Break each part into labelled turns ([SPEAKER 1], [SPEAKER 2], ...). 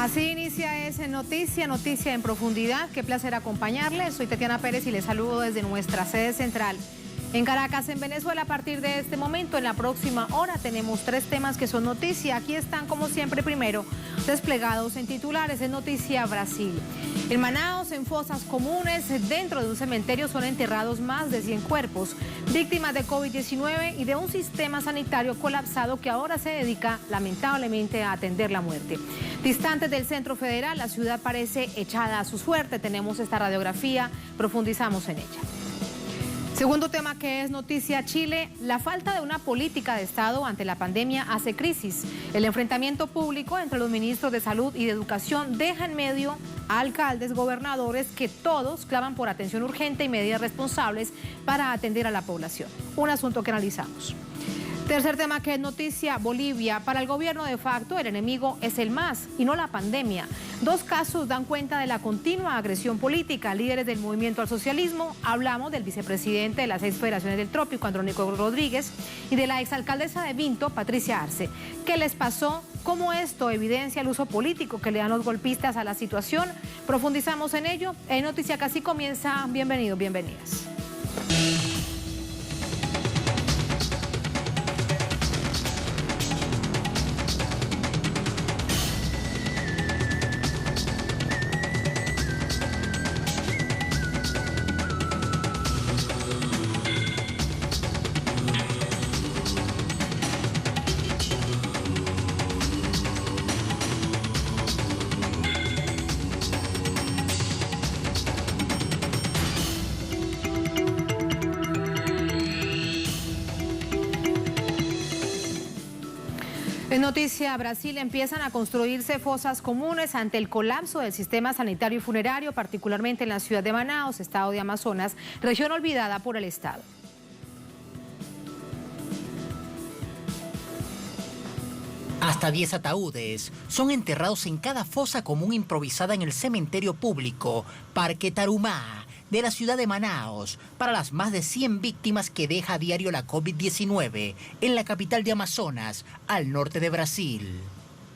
[SPEAKER 1] Así inicia ese Noticia en Profundidad. Qué placer acompañarles. Soy Tatiana Pérez y les saludo desde nuestra sede central en Caracas, en Venezuela. A partir de este momento, en la próxima hora, tenemos 3 temas que son noticia. Aquí están, como siempre, primero, desplegados en titulares. Es noticia Brasil. En Manaos, en fosas comunes, dentro de un cementerio, son enterrados más de 100 cuerpos, víctimas de COVID-19 y de un sistema sanitario colapsado que ahora se dedica, lamentablemente, a atender la muerte. Distantes del centro federal, la ciudad parece echada a su suerte. Tenemos esta radiografía, profundizamos en ella. Segundo tema que es noticia, Chile. La falta de una política de Estado ante la pandemia hace crisis. El enfrentamiento público entre los ministros de Salud y de Educación deja en medio a alcaldes, gobernadores que todos claman por atención urgente y medidas responsables para atender a la población. Un asunto que analizamos. Tercer tema que es noticia, Bolivia. Para el gobierno de facto, el enemigo es el MAS y no la pandemia. 2 casos dan cuenta de la continua agresión política. Líderes del movimiento al socialismo, hablamos del vicepresidente de las 6 federaciones del Trópico, Andrónico Rodríguez, y de la exalcaldesa de Vinto, Patricia Arce. ¿Qué les pasó? ¿Cómo esto evidencia el uso político que le dan los golpistas a la situación? Profundizamos en ello. En Noticia que así comienza. Bienvenidos, bienvenidas. En Noticia Brasil, empiezan a construirse fosas comunes ante el colapso del sistema sanitario y funerario, particularmente en la ciudad de Manaos, estado de Amazonas, región olvidada por el Estado.
[SPEAKER 2] Hasta 10 ataúdes son enterrados en cada fosa común improvisada en el cementerio público Parque Tarumá de la ciudad de Manaos para las más de 100 víctimas que deja a diario la COVID-19 en la capital de Amazonas, al norte de Brasil.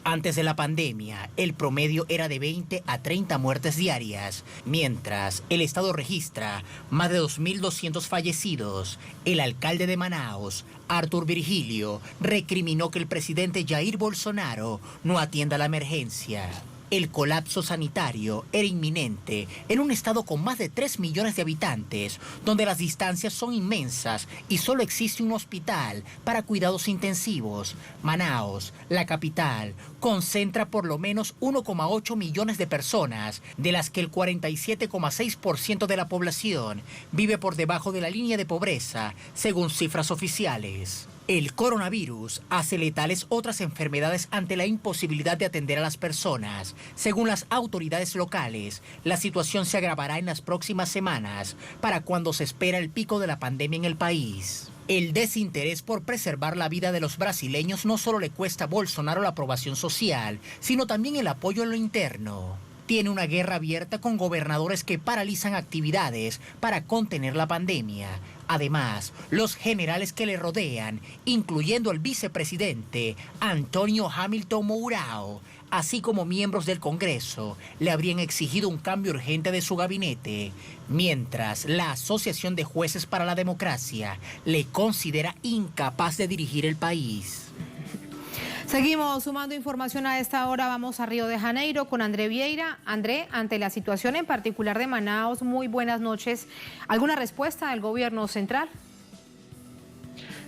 [SPEAKER 2] Antes de la pandemia, el promedio era de 20 a 30 muertes diarias, mientras el Estado registra más de 2.200 fallecidos. El alcalde de Manaos, Arthur Virgilio, recriminó que el presidente Jair Bolsonaro no atienda la emergencia. El colapso sanitario era inminente en un estado con más de 3 millones de habitantes, donde las distancias son inmensas y solo existe un hospital para cuidados intensivos. Manaos, la capital, concentra por lo menos 1,8 millones de personas, de las que el 47,6% de la población vive por debajo de la línea de pobreza, según cifras oficiales. El coronavirus hace letales otras enfermedades ante la imposibilidad de atender a las personas. Según las autoridades locales, la situación se agravará en las próximas semanas, para cuando se espera el pico de la pandemia en el país. El desinterés por preservar la vida de los brasileños no solo le cuesta a Bolsonaro la aprobación social, sino también el apoyo en lo interno. Tiene una guerra abierta con gobernadores que paralizan actividades para contener la pandemia. Además, los generales que le rodean, incluyendo el vicepresidente Antonio Hamilton Mourão, así como miembros del Congreso, le habrían exigido un cambio urgente de su gabinete, mientras la Asociación de Jueces para la Democracia le considera incapaz de dirigir el país.
[SPEAKER 1] Seguimos sumando información a esta hora. Vamos a Río de Janeiro con André Vieira. André, ante la situación en particular de Manaos, muy buenas noches. ¿Alguna respuesta del gobierno central?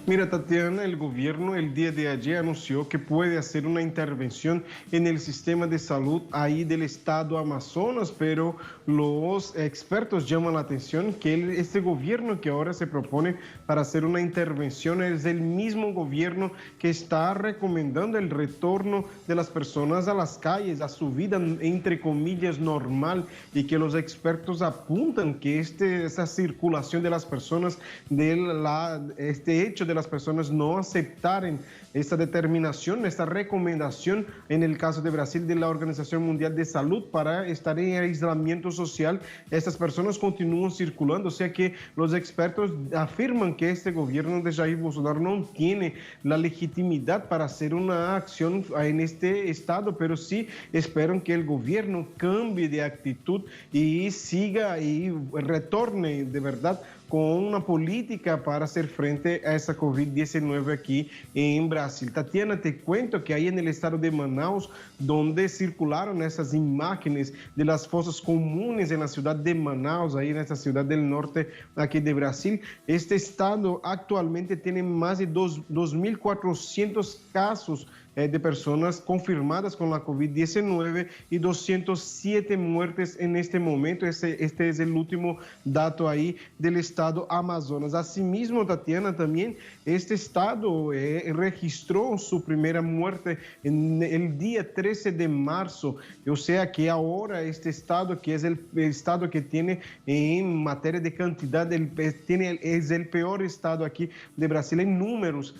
[SPEAKER 3] Mira, Tatiana, el gobierno el día de ayer anunció que puede hacer una intervención en el sistema de salud ahí del estado Amazonas, pero los expertos llaman la atención que este gobierno que ahora se propone para hacer una intervención es el mismo gobierno que está recomendando el retorno de las personas a las calles, a su vida entre comillas normal, y que los expertos apuntan que esa circulación de las personas, este hecho de las personas no aceptaren esta determinación, esta recomendación en el caso de Brasil de la Organización Mundial de Salud para estar en aislamiento social, estas personas continúan circulando, o sea que los expertos afirman que este gobierno de Jair Bolsonaro no tiene la legitimidad para hacer una acción en este estado, pero sí esperan que el gobierno cambie de actitud y siga y retorne de verdad con una política para hacer frente a esa COVID-19 aquí en Brasil. Tatiana, te cuento que ahí en el estado de Manaus, donde circularon esas imágenes de las fosas comunes en la ciudad de Manaus, ahí en esta ciudad del norte aquí de Brasil, este estado actualmente tiene más de 2.400 casos de personas confirmadas con la COVID-19 y 207 muertes en este momento. Este es el último dato ahí del estado Amazonas. Asimismo, Tatiana, también este estado registró su primera muerte en el día 13 de marzo. O sea que ahora este estado, que es el estado que tiene en materia de cantidad, es el peor estado aquí de Brasil en números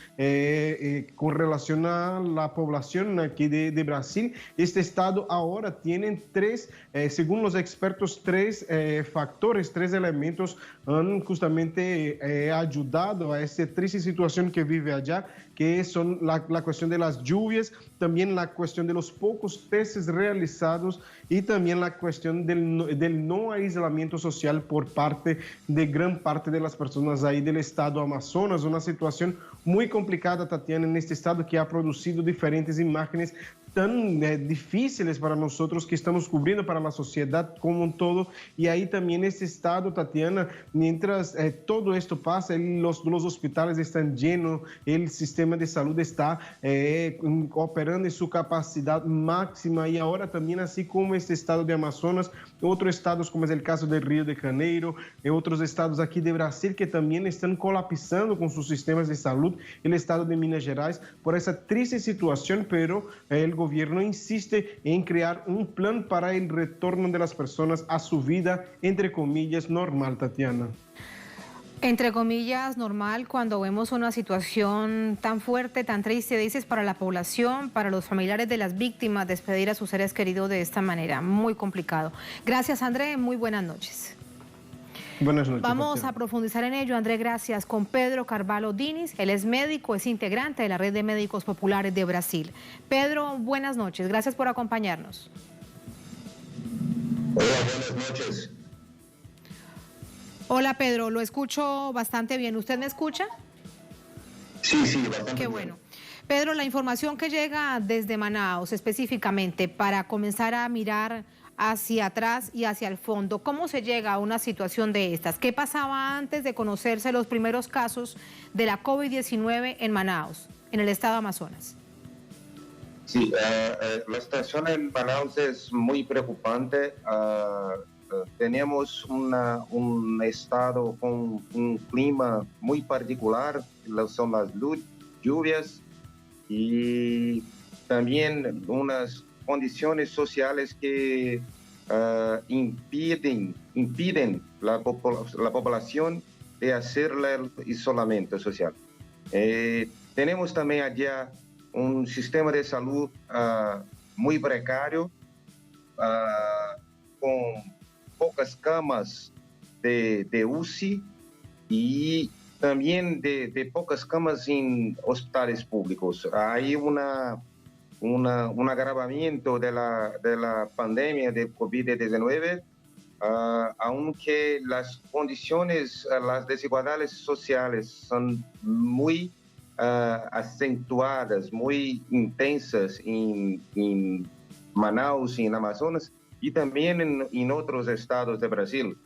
[SPEAKER 3] con relación a la población aquí de Brasil. Este estado ahora tiene según los expertos, tres factores, tres elementos han justamente ayudado a esta triste situación que vive allá, que son la cuestión de las lluvias, también la cuestión de los pocos testes realizados y también la cuestión del no aislamiento social por parte de gran parte de las personas ahí del estado Amazonas. Una situación muy complicada, Tatiana, en este estado que ha producido diferentes imágenes tan difíciles para nosotros que estamos cubriendo para la sociedad como un todo. Y ahí también este estado, Tatiana, mientras todo esto pasa, los hospitales están llenos, el sistema de salud está operando en su capacidad máxima y ahora también, así como este estado de Amazonas, otros estados como es el caso de Río de Janeiro, otros estados aquí de Brasil que también están colapsando con sus sistemas de salud, el estado de Minas Gerais, por esa triste situación, pero el gobierno insiste en crear un plan para el retorno de las personas a su vida, entre comillas, normal, Tatiana.
[SPEAKER 1] Entre comillas, normal, cuando vemos una situación tan fuerte, tan triste, dices, para la población, para los familiares de las víctimas, despedir a sus seres queridos de esta manera, muy complicado. Gracias, André, muy buenas noches.
[SPEAKER 3] Buenas noches.
[SPEAKER 1] Vamos
[SPEAKER 3] Tatiana.
[SPEAKER 1] a profundizar en ello, André, gracias, con Pedro Carvalho Diniz. Él es médico, es integrante de la Red de Médicos Populares de Brasil. Pedro, buenas noches, gracias por acompañarnos.
[SPEAKER 4] Hola, buenas noches.
[SPEAKER 1] Hola, Pedro, lo escucho bastante bien. ¿Usted me escucha?
[SPEAKER 4] Sí, bastante
[SPEAKER 1] Qué
[SPEAKER 4] bien.
[SPEAKER 1] bueno. Pedro, la información que llega desde Manaus específicamente para comenzar a mirar hacia atrás y hacia el fondo, ¿cómo se llega a una situación de estas? ¿Qué pasaba antes de conocerse los primeros casos de la COVID-19 en Manaus, en el estado de Amazonas?
[SPEAKER 4] Sí, la situación en Manaus es muy preocupante. Tenemos un estado con un clima muy particular, son las lluvias y también unas condiciones sociales que impiden la población de hacer el aislamiento social. Tenemos también allá un sistema de salud muy precario, con pocas camas de UCI y también de pocas camas en hospitales públicos. Hay un agravamiento de la pandemia de COVID-19, aunque las condiciones, las desigualdades sociales son muy acentuadas, muy intensas en Manaus y en Amazonas y también en otros estados de Brasil.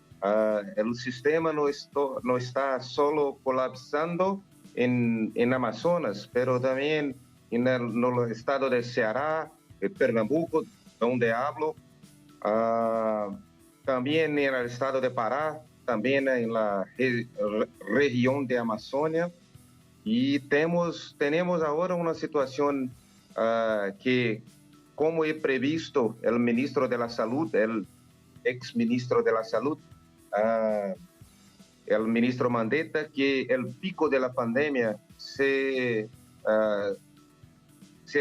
[SPEAKER 4] El sistema no está solo colapsando en Amazonas, pero también en el estado de Ceará, de Pernambuco, donde hablo, también en el estado de Pará, también en la región de Amazonia. Y tenemos ahora una situación que, como he previsto el ministro de la Salud, el ex ministro de la Salud, el ministro Mandetta que el pico de la pandemia se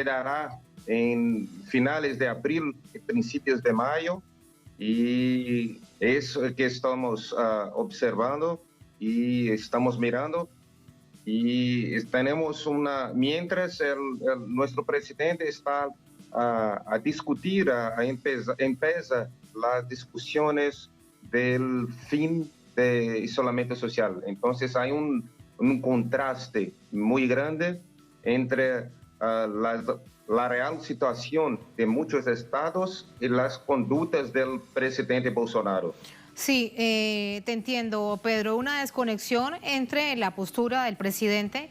[SPEAKER 4] dará en finales de abril y principios de mayo, y es lo que estamos observando y estamos mirando. Y tenemos mientras nuestro presidente está a discutir, empieza las discusiones del fin de isolamiento social. Entonces hay un contraste muy grande entre la real situación de muchos estados y las conductas del presidente Bolsonaro.
[SPEAKER 1] Sí, te entiendo, Pedro. Una desconexión entre la postura del presidente,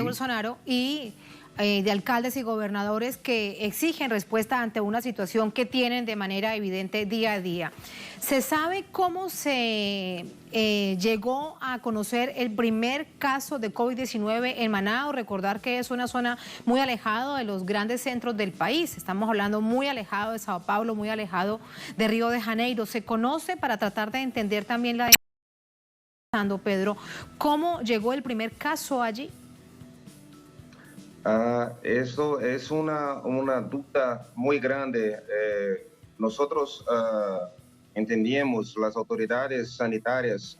[SPEAKER 1] Bolsonaro, y de alcaldes y gobernadores que exigen respuesta ante una situación que tienen de manera evidente día a día. ¿Se sabe cómo se llegó a conocer el primer caso de COVID-19 en Manaos? Recordar que es una zona muy alejada de los grandes centros del país. Estamos hablando muy alejado de Sao Paulo, muy alejado de Río de Janeiro. ¿Se conoce, para tratar de entender también Pedro, cómo llegó el primer caso allí?
[SPEAKER 4] Eso es una duda muy grande. Nosotros entendemos, las autoridades sanitarias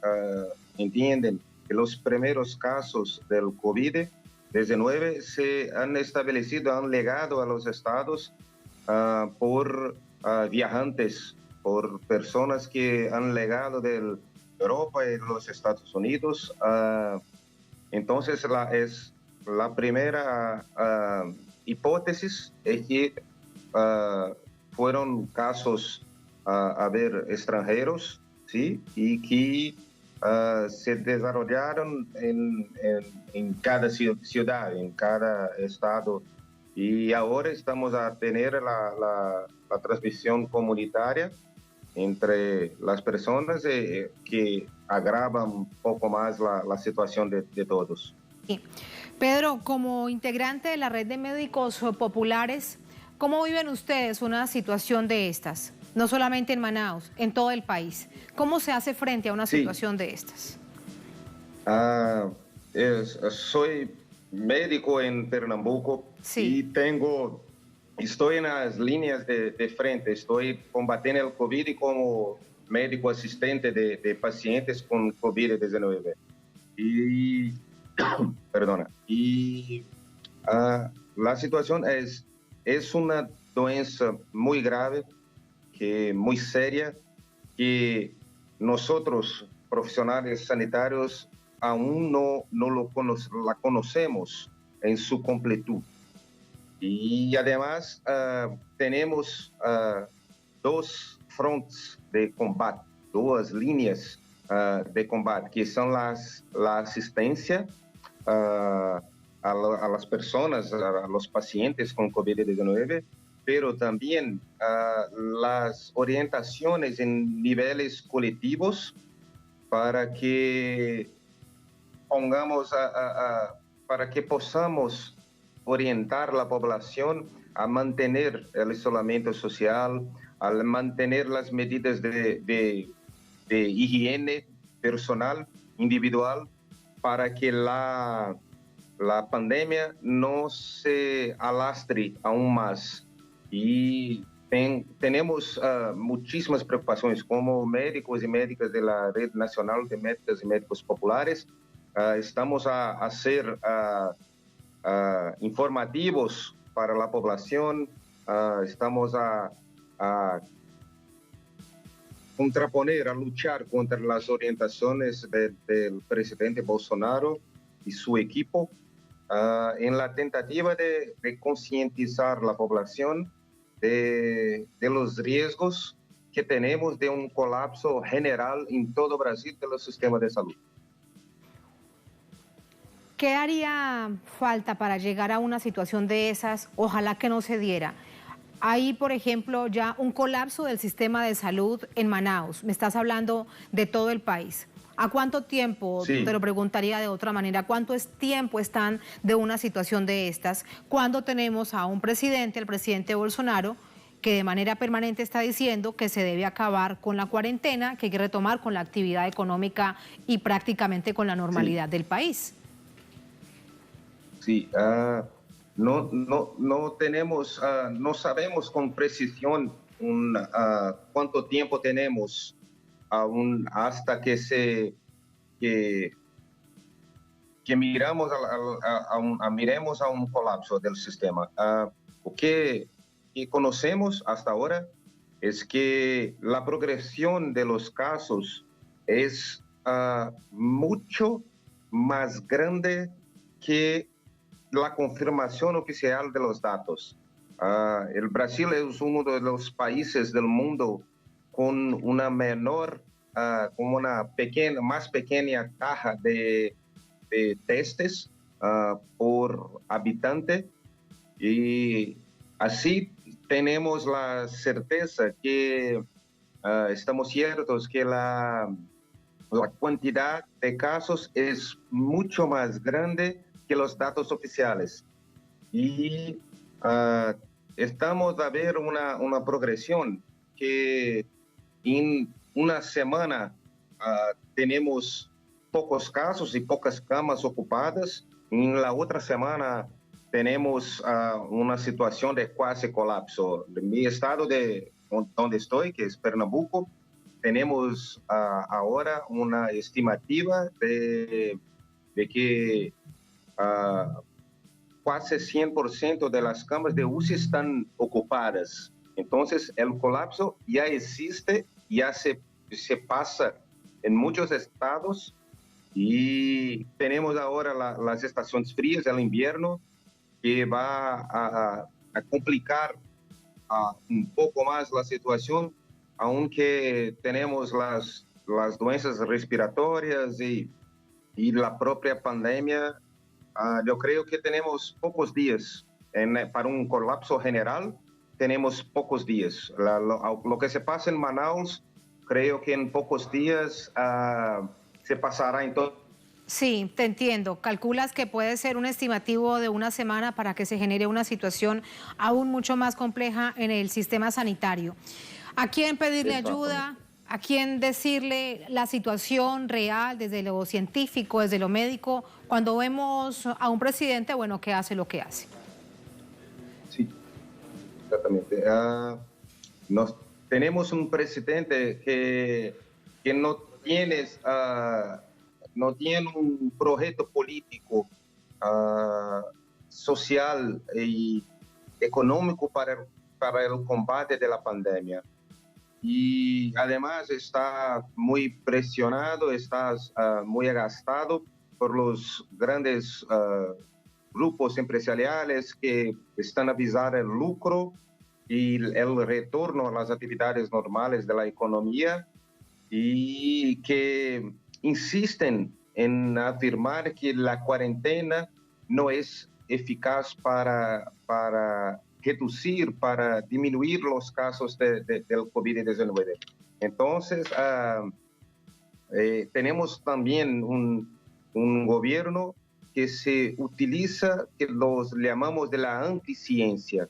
[SPEAKER 4] entienden que los primeros casos del COVID-19 se han establecido, han llegado a los estados por viajantes, por personas que han llegado de Europa y los Estados Unidos. Entonces, la primera hipótesis es que fueron casos extranjeros, ¿sí? Y que se desarrollaron en cada ciudad, en cada estado. Y ahora estamos a tener la transmisión comunitaria entre las personas que agravan un poco más la situación de todos.
[SPEAKER 1] Sí. Pedro, como integrante de la red de médicos populares, ¿cómo viven ustedes una situación de estas? No solamente en Manaos, en todo el país. ¿Cómo se hace frente a una situación de estas?
[SPEAKER 4] Soy médico en Pernambuco,
[SPEAKER 1] sí,
[SPEAKER 4] y estoy en las líneas de frente. Estoy combatiendo el COVID como médico asistente de pacientes con COVID-19. Y la situación es una doença muy grave, muy seria, que nosotros, profesionales sanitarios, aún no la conocemos en su completud. Y además tenemos dos frontes de combate, dos líneas de combate, que son la asistencia a las personas, a los pacientes con COVID-19, pero también las orientaciones en niveles colectivos para que podamos orientar la población a mantener el aislamiento social, a mantener las medidas de higiene personal, individual, para que la pandemia no se alastre aún más. Y tenemos muchísimas preocupaciones como médicos y médicas de la Red Nacional de Médicas y Médicos Populares. Estamos a ser informativos para la población, estamos a contraponer, a luchar contra las orientaciones del presidente Bolsonaro y su equipo, en la tentativa de concientizar a la población de los riesgos que tenemos de un colapso general en todo Brasil de los sistemas de salud.
[SPEAKER 1] ¿Qué haría falta para llegar a una situación de esas? Ojalá que no se diera. Hay, por ejemplo, ya un colapso del sistema de salud en Manaos. Me estás hablando de todo el país. ¿A cuánto tiempo, te lo preguntaría de otra manera, cuánto tiempo están de una situación de estas cuando tenemos a un presidente, el presidente Bolsonaro, que de manera permanente está diciendo que se debe acabar con la cuarentena, que hay que retomar con la actividad económica y prácticamente con la normalidad del país.
[SPEAKER 4] Sí, no tenemos, no sabemos con precisión cuánto tiempo tenemos aún hasta que miremos a un colapso del sistema. Lo que conocemos hasta ahora es que la progresión de los casos es mucho más grande que la confirmación oficial de los datos. El Brasil es uno de los países del mundo con una más pequeña caja de testes por habitante, y así tenemos la certeza que estamos ciertos que la cantidad de casos es mucho más grande que los datos oficiales. Y estamos a ver una progresión que en una semana tenemos pocos casos y pocas camas ocupadas. En la otra semana tenemos una situación de casi colapso. En mi estado donde estoy, que es Pernambuco, tenemos ahora una estimativa de que casi 100% de las camas de UCI están ocupadas. Entonces, el colapso ya existe, ya se pasa en muchos estados, y tenemos ahora las estaciones frías, el invierno, que va a complicar un poco más la situación, aunque tenemos las doenças respiratorias y la propia pandemia. Yo creo que tenemos pocos días para un colapso general. Tenemos pocos días. Lo que se pasa en Manaus, creo que en pocos días se pasará en todo.
[SPEAKER 1] Sí, te entiendo. Calculas que puede ser un estimativo de una semana para que se genere una situación aún mucho más compleja en el sistema sanitario. ¿A quién pedirle ayuda? ¿A quién decirle la situación real desde lo científico, desde lo médico, cuando vemos a un presidente, bueno, que hace lo que hace?
[SPEAKER 4] Sí, exactamente. Tenemos un presidente que no tiene un proyecto político, social y económico para el combate de la pandemia. Y además está muy presionado, está muy agastado por los grandes grupos empresariales que están a visar el lucro y el retorno a las actividades normales de la economía, y que insisten en afirmar que la cuarentena no es eficaz para reducir, para disminuir los casos del COVID-19. Entonces, tenemos también un gobierno que se utiliza, que los llamamos de la anticiencia.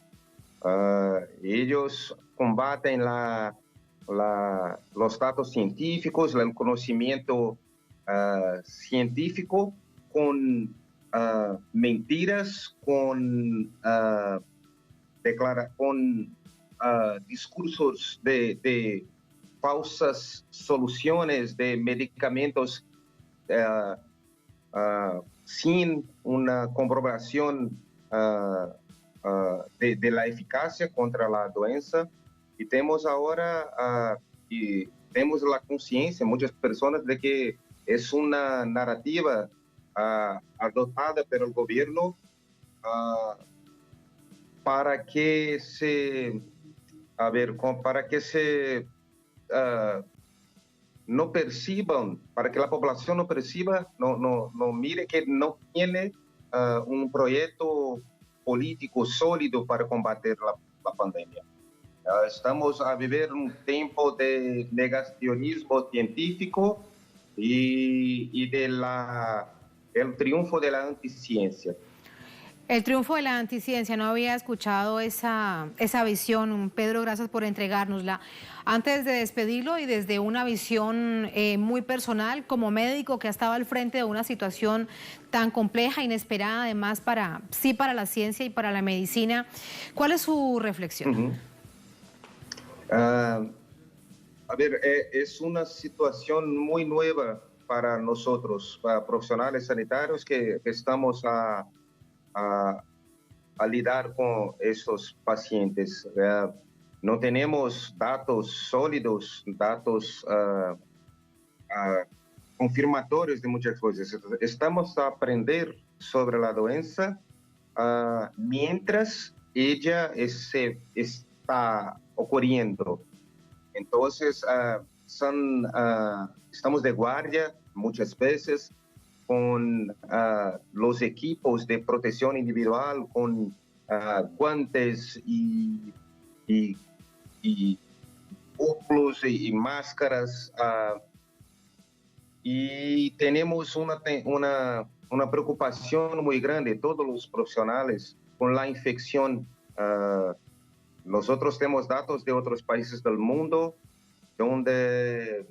[SPEAKER 4] Ellos combaten los datos científicos, el conocimiento científico con mentiras, con discursos de falsas soluciones, de medicamentos sin una comprobación de la eficacia contra la doença. Y tenemos ahora tenemos la conciencia, muchas personas, de que es una narrativa adoptada por el gobierno para que no perciban, para que la población no perciba, no mire que no tiene un proyecto político sólido para combater la pandemia. Estamos a vivir un tiempo de negacionismo científico y el triunfo de la anticiencia.
[SPEAKER 1] El triunfo de la anticiencia, no había escuchado esa visión. Pedro, gracias por entregárnosla. Antes de despedirlo y desde una visión muy personal, como médico que ha estado al frente de una situación tan compleja, inesperada, además para la ciencia y para la medicina, ¿cuál es su reflexión?
[SPEAKER 4] A ver, es una situación muy nueva para nosotros, para profesionales sanitarios que estamos a lidar con esos pacientes. No tenemos datos sólidos, datos confirmatorios de muchas cosas. Estamos a aprender sobre la doença mientras ella está ocurriendo. Entonces, estamos de guardia muchas veces con los equipos de protección individual, con guantes y óculos y máscaras. Y tenemos una preocupación muy grande, todos los profesionales, con la infección. Nosotros tenemos datos de otros países del mundo donde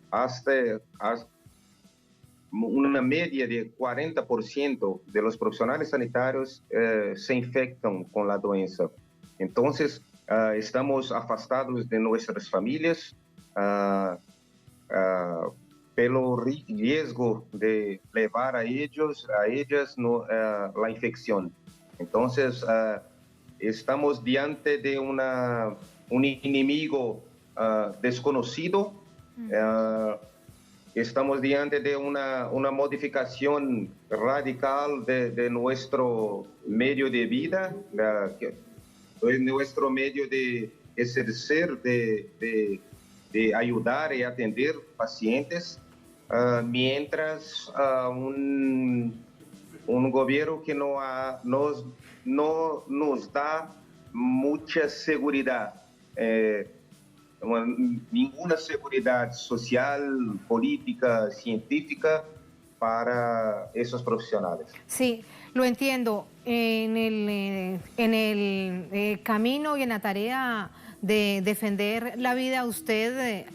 [SPEAKER 4] hasta una media de 40% de los profesionales sanitarios se infectan con la doença. Entonces, estamos afastados de nuestras familias pelo riesgo de llevar a ellas la infección. Entonces, estamos diante de un enemigo desconocido. Estamos diante de una modificación radical de nuestro medio de vida, de nuestro medio de ejercer, de ayudar y atender pacientes, mientras un gobierno que no nos da mucha seguridad. Ninguna seguridad social, política, científica para esos profesionales.
[SPEAKER 1] Sí, lo entiendo. En el camino y en la tarea de defender la vida, usted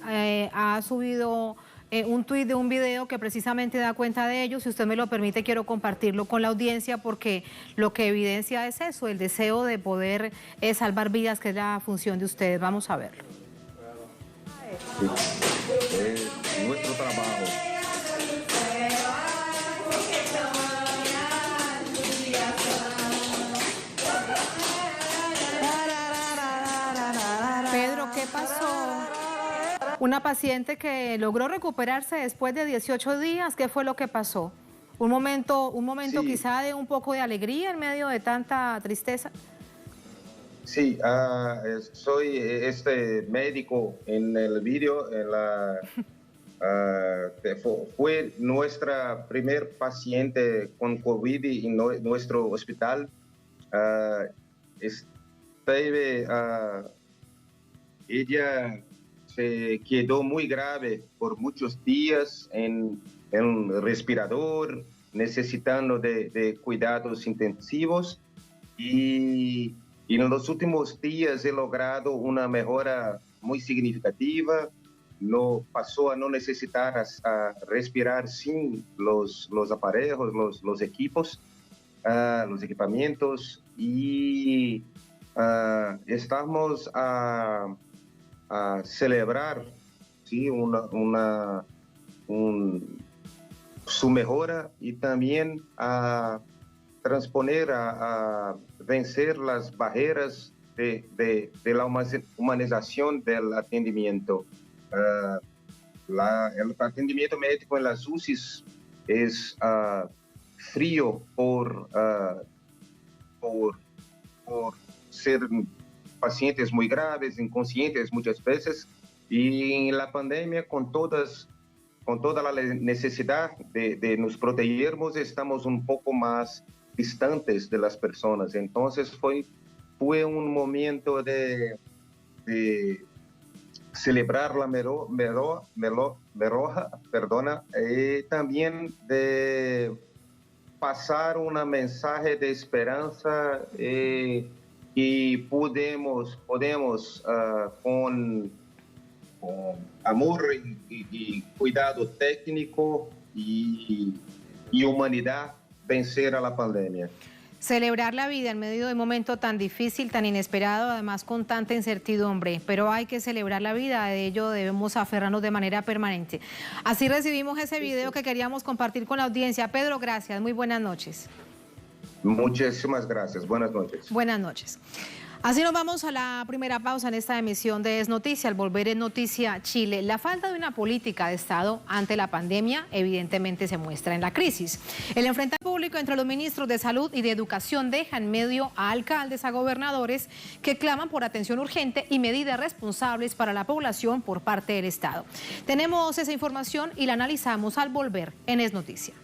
[SPEAKER 1] ha subido un tuit de un video que precisamente da cuenta de ello. Si usted me lo permite, quiero compartirlo con la audiencia porque lo que evidencia es eso, el deseo de poder salvar vidas, que es la función de ustedes. Vamos a verlo.
[SPEAKER 4] Nuestro trabajo.
[SPEAKER 1] Pedro, ¿qué pasó? Una paciente que logró recuperarse después de 18 días, ¿qué fue lo que pasó? Un momento sí, quizá de un poco de alegría en medio de tanta tristeza.
[SPEAKER 4] Sí, soy este médico en el vídeo, fue nuestra primer paciente con COVID en nuestro hospital. Ella se quedó muy grave por muchos días en un respirador, necesitando de cuidados intensivos, y en los últimos días he logrado una mejora muy significativa. No pasó a no necesitar a respirar sin los aparejos, los equipos, los equipamientos, y estamos a celebrar, ¿sí?, su mejora, y también a transponer, a vencer las barreras de la humanización del atendimiento. El atendimiento médico en las UCIs es frío por ser pacientes muy graves, inconscientes muchas veces, y en la pandemia, con toda la necesidad de nos protegernos, estamos un poco más distantes de las personas. Entonces fue un momento de celebrar la meroja, y también de pasar un mensaje de esperanza y podemos con amor y cuidado técnico y humanidad vencer a la pandemia.
[SPEAKER 1] Celebrar la vida en medio de un momento tan difícil, tan inesperado, además con tanta incertidumbre, pero hay que celebrar la vida, de ello debemos aferrarnos de manera permanente. Así recibimos ese video que queríamos compartir con la audiencia. Pedro, gracias, muy buenas noches.
[SPEAKER 4] Muchísimas gracias, buenas noches.
[SPEAKER 1] Buenas noches. Así nos vamos a la primera pausa en esta emisión de Es Noticia. Al volver en Noticia Chile, la falta de una política de Estado ante la pandemia evidentemente se muestra en la crisis. El enfrentamiento público entre los ministros de Salud y de Educación deja en medio a alcaldes, a gobernadores que claman por atención urgente y medidas responsables para la población por parte del Estado. Tenemos esa información y la analizamos al volver en Es Noticia.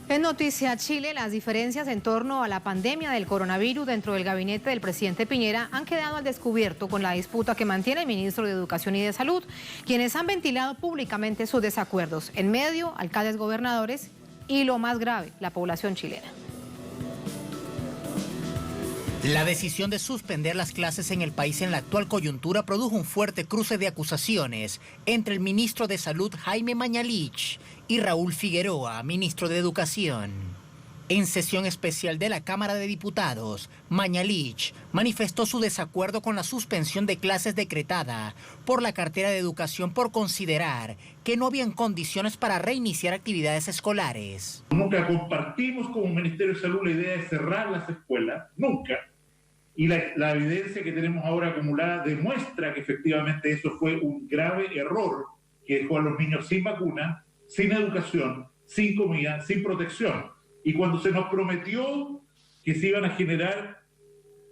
[SPEAKER 1] En Noticia Chile, las diferencias en torno a la pandemia del coronavirus dentro del gabinete del presidente Piñera han quedado al descubierto con la disputa que mantiene el ministro de Educación y de Salud, quienes han ventilado públicamente sus desacuerdos. En medio, alcaldes, gobernadores y, lo más grave, la población chilena.
[SPEAKER 2] La decisión de suspender las clases en el país en la actual coyuntura produjo un fuerte cruce de acusaciones entre el ministro de Salud Jaime Mañalich y Raúl Figueroa, ministro de Educación. En sesión especial de la Cámara de Diputados, Mañalich manifestó su desacuerdo con la suspensión de clases decretada por la cartera de Educación por considerar que no habían condiciones para reiniciar actividades escolares.
[SPEAKER 5] Nunca compartimos como Ministerio de Salud la idea de cerrar las escuelas, nunca. Y la evidencia que tenemos ahora acumulada demuestra que efectivamente eso fue un grave error que dejó a los niños sin vacuna, sin educación, sin comida, sin protección. Y cuando se nos prometió que se iban a generar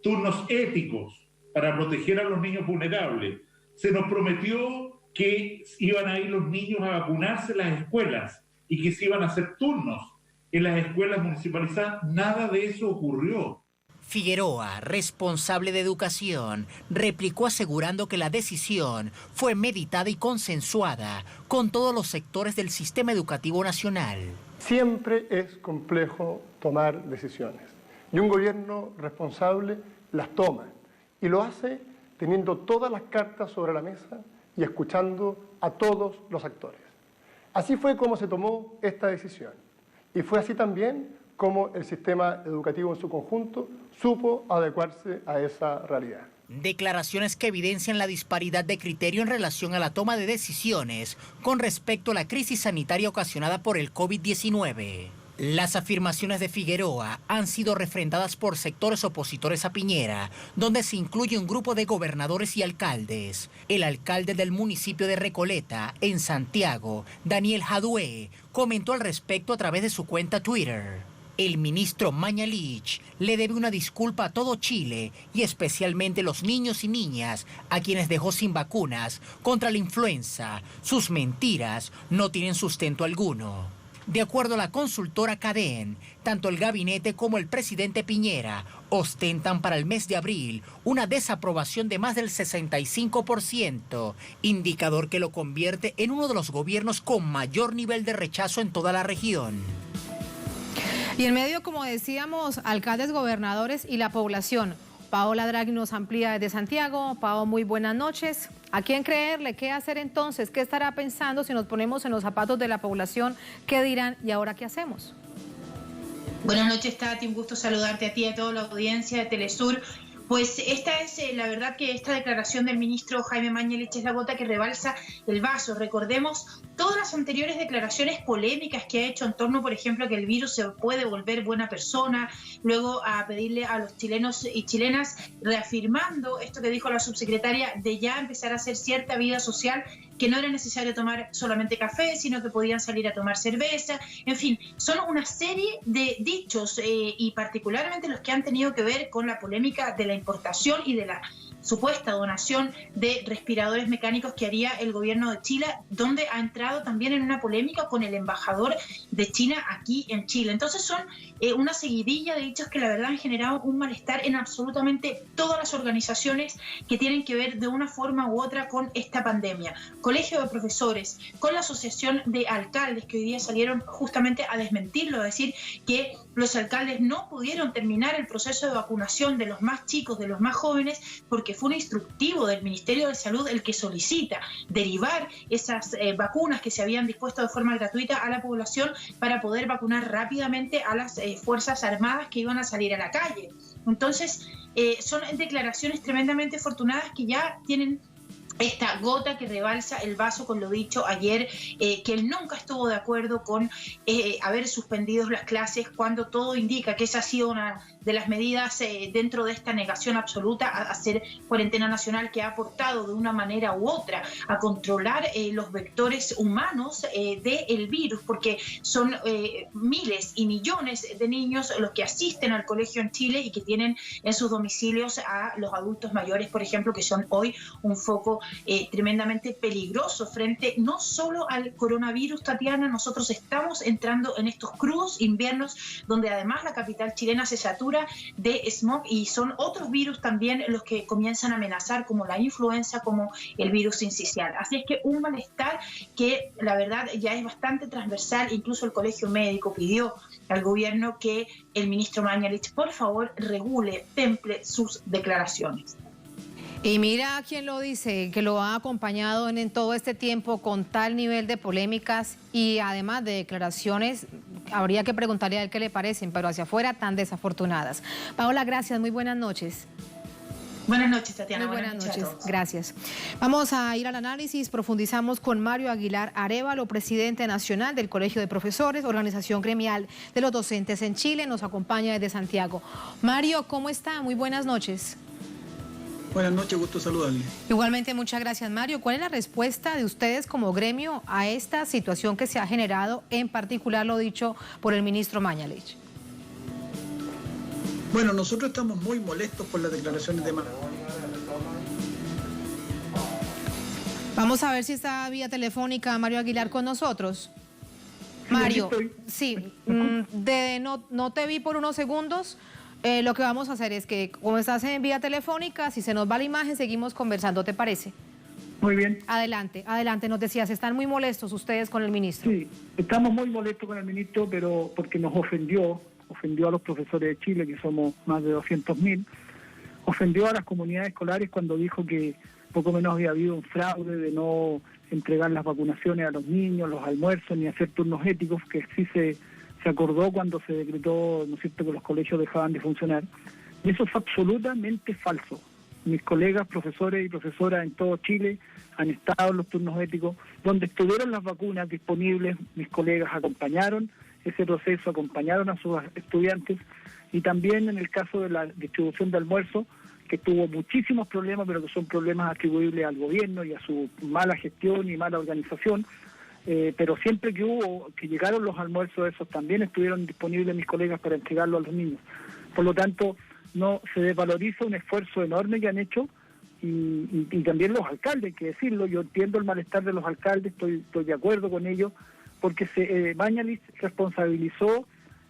[SPEAKER 5] turnos éticos para proteger a los niños vulnerables, se nos prometió que iban a ir los niños a vacunarse en las escuelas y que se iban a hacer turnos en las escuelas municipalizadas, nada de eso ocurrió.
[SPEAKER 2] Figueroa, responsable de Educación, replicó asegurando que la decisión fue meditada y consensuada con todos los sectores del sistema educativo nacional.
[SPEAKER 6] Siempre es complejo tomar decisiones y un gobierno responsable las toma y lo hace teniendo todas las cartas sobre la mesa y escuchando a todos los actores. Así fue como se tomó esta decisión y fue así también como el sistema educativo en su conjunto supo adecuarse a esa realidad.
[SPEAKER 2] Declaraciones que evidencian la disparidad de criterio en relación a la toma de decisiones con respecto a la crisis sanitaria ocasionada por el COVID-19. Las afirmaciones de Figueroa han sido refrendadas por sectores opositores a Piñera, donde se incluye un grupo de gobernadores y alcaldes. El alcalde del municipio de Recoleta, en Santiago, Daniel Jadue, comentó al respecto a través de su cuenta Twitter. El ministro Mañalich le debe una disculpa a todo Chile y especialmente los niños y niñas a quienes dejó sin vacunas contra la influenza. Sus mentiras no tienen sustento alguno. De acuerdo a la consultora Cadén, tanto el gabinete como el presidente Piñera ostentan para el mes de abril una desaprobación de más del 65%, indicador que lo convierte en uno de los gobiernos con mayor nivel de rechazo en toda la región.
[SPEAKER 1] Y en medio, como decíamos, alcaldes, gobernadores y la población. Paola Draghi nos amplía desde Santiago. Pao, muy buenas noches. ¿A quién creerle? ¿Qué hacer entonces? ¿Qué estará pensando si nos ponemos en los zapatos de la población? ¿Qué dirán? ¿Y ahora qué hacemos?
[SPEAKER 7] Buenas noches, Tati. Un gusto saludarte a ti y a toda la audiencia de Telesur. Pues esta es la verdad que esta declaración del ministro Jaime Mañalich es la gota que rebalsa el vaso. Recordemos todas las anteriores declaraciones polémicas que ha hecho en torno, por ejemplo, a que el virus se puede volver buena persona, luego a pedirle a los chilenos y chilenas, reafirmando esto que dijo la subsecretaria, de ya empezar a hacer cierta vida social, que no era necesario tomar solamente café, sino que podían salir a tomar cerveza. En fin, son una serie de dichos y particularmente los que han tenido que ver con la polémica de la importación y de la supuesta donación de respiradores mecánicos que haría el gobierno de Chile, donde ha entrado también en una polémica con el embajador de China aquí en Chile. Entonces son una seguidilla de dichos que la verdad han generado un malestar en absolutamente todas las organizaciones que tienen que ver de una forma u otra con esta pandemia. Colegio de profesores, con la asociación de alcaldes que hoy día salieron justamente a desmentirlo, a decir que los alcaldes no pudieron terminar el proceso de vacunación de los más chicos, de los más jóvenes, porque fue un instructivo del Ministerio de Salud el que solicita derivar esas vacunas que se habían dispuesto de forma gratuita a la población para poder vacunar rápidamente a las Fuerzas Armadas que iban a salir a la calle. Entonces, son declaraciones tremendamente afortunadas que ya tienen esta gota que rebalsa el vaso con lo dicho ayer, que él nunca estuvo de acuerdo con haber suspendido las clases cuando todo indica que esa ha sido una de las medidas dentro de esta negación absoluta a hacer cuarentena nacional, que ha aportado de una manera u otra a controlar los vectores humanos del virus, porque son miles y millones de niños los que asisten al colegio en Chile y que tienen en sus domicilios a los adultos mayores, por ejemplo, que son hoy un foco tremendamente peligroso frente no solo al coronavirus, Tatiana. Nosotros estamos entrando en estos crudos inviernos donde además la capital chilena se satura de smog y son otros virus también los que comienzan a amenazar, como la influenza, como el virus sincicial. Así es que un malestar que la verdad ya es bastante transversal. Incluso el Colegio Médico pidió al gobierno que el ministro Mañalich por favor regule, temple sus declaraciones.
[SPEAKER 1] Y mira quién lo dice, que lo ha acompañado en todo este tiempo con tal nivel de polémicas y además de declaraciones. Habría que preguntarle a él qué le parecen, pero hacia afuera tan desafortunadas. Paola, gracias, muy buenas noches.
[SPEAKER 7] Buenas noches, Tatiana.
[SPEAKER 1] Muy buenas noches, gracias. Vamos a ir al análisis, profundizamos con Mario Aguilar Arévalo, presidente nacional del Colegio de Profesores, organización gremial de los docentes en Chile, nos acompaña desde Santiago. Mario, ¿cómo está? Muy buenas noches.
[SPEAKER 8] Buenas noches, gusto saludarle.
[SPEAKER 1] Igualmente, muchas gracias, Mario. ¿Cuál es la respuesta de ustedes como gremio a esta situación que se ha generado, en particular lo dicho por el ministro Mañalich?
[SPEAKER 8] Bueno, nosotros estamos muy molestos por las declaraciones de Mañalich.
[SPEAKER 1] Vamos a ver si está vía telefónica Mario Aguilar con nosotros. Mario, sí, no te vi por unos segundos. Lo que vamos a hacer es que, como estás en vía telefónica, si se nos va la imagen, seguimos conversando, ¿te parece?
[SPEAKER 8] Muy bien.
[SPEAKER 1] Adelante, nos decías, están muy molestos ustedes con el ministro.
[SPEAKER 8] Sí, estamos muy molestos con el ministro, pero porque nos ofendió a los profesores de Chile, que somos más de 200.000, ofendió a las comunidades escolares cuando dijo que poco menos había habido un fraude de no entregar las vacunaciones a los niños, los almuerzos, ni hacer turnos éticos, que sí se acordó cuando se decretó, ¿no es cierto?, que los colegios dejaban de funcionar. Y eso es absolutamente falso. Mis colegas, profesores y profesoras en todo Chile han estado en los turnos éticos, donde estuvieron las vacunas disponibles. Mis colegas acompañaron ese proceso, acompañaron a sus estudiantes, y también en el caso de la distribución de almuerzo, que tuvo muchísimos problemas, pero que son problemas atribuibles al gobierno y a su mala gestión y mala organización. Pero siempre que llegaron los almuerzos esos, también estuvieron disponibles mis colegas para entregarlos a los niños. Por lo tanto, no se desvaloriza un esfuerzo enorme que han hecho, y también los alcaldes, hay que decirlo. Yo entiendo el malestar de los alcaldes, estoy de acuerdo con ellos, porque Mañalich responsabilizó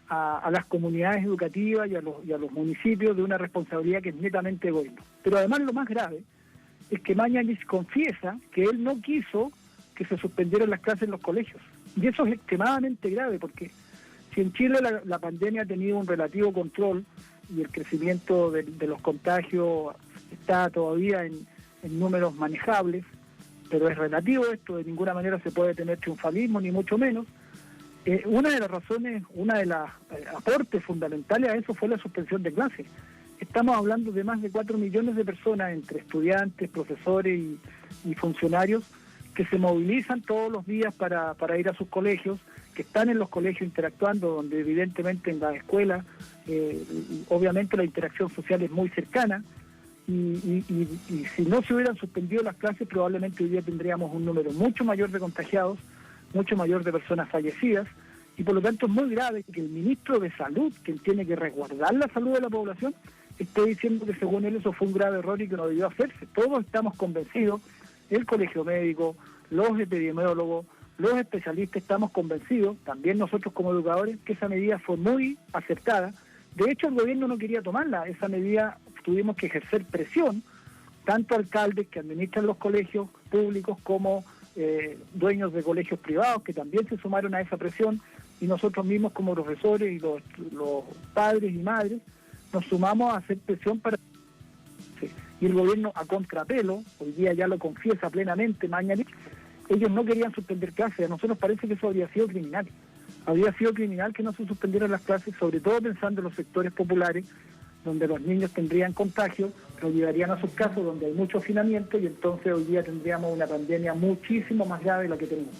[SPEAKER 8] a las comunidades educativas y a los municipios de una responsabilidad que es netamente egoísta. Pero además lo más grave es que Mañalich confiesa que él no quiso que se suspendieran las clases en los colegios. Y eso es extremadamente grave, porque si en Chile la pandemia ha tenido un relativo control y el crecimiento de los contagios está todavía en números manejables, pero es relativo esto, de ninguna manera se puede tener triunfalismo, ni mucho menos. Una de las razones, una de las aportes fundamentales a eso fue la suspensión de clases. estamos hablando de más de 4 millones de personas, entre estudiantes, profesores y funcionarios, que se movilizan todos los días para ir a sus colegios, que están en los colegios interactuando, donde evidentemente en la escuela, obviamente la interacción social es muy cercana, y si no se hubieran suspendido las clases, probablemente hoy día tendríamos un número mucho mayor de contagiados, mucho mayor de personas fallecidas, y por lo tanto es muy grave que el ministro de Salud, que tiene que resguardar la salud de la población, esté diciendo que según él eso fue un grave error y que no debió hacerse. Todos estamos convencidos, el colegio médico, los epidemiólogos, los especialistas estamos convencidos, también nosotros como educadores, que esa medida fue muy acertada. De hecho, el gobierno no quería tomarla, esa medida tuvimos que ejercer presión, tanto alcaldes que administran los colegios públicos como dueños de colegios privados, que también se sumaron a esa presión, y nosotros mismos como profesores y los padres y madres nos sumamos a hacer presión para... Y el gobierno a contrapelo, hoy día ya lo confiesa plenamente Mañalich, ellos no querían suspender clases. A nosotros nos parece que eso habría sido criminal. Habría sido criminal que no se suspendieran las clases, sobre todo pensando en los sectores populares, donde los niños tendrían contagio, los llevarían a sus casas, donde hay mucho hacinamiento, y entonces hoy día tendríamos una pandemia muchísimo más grave de la que tenemos.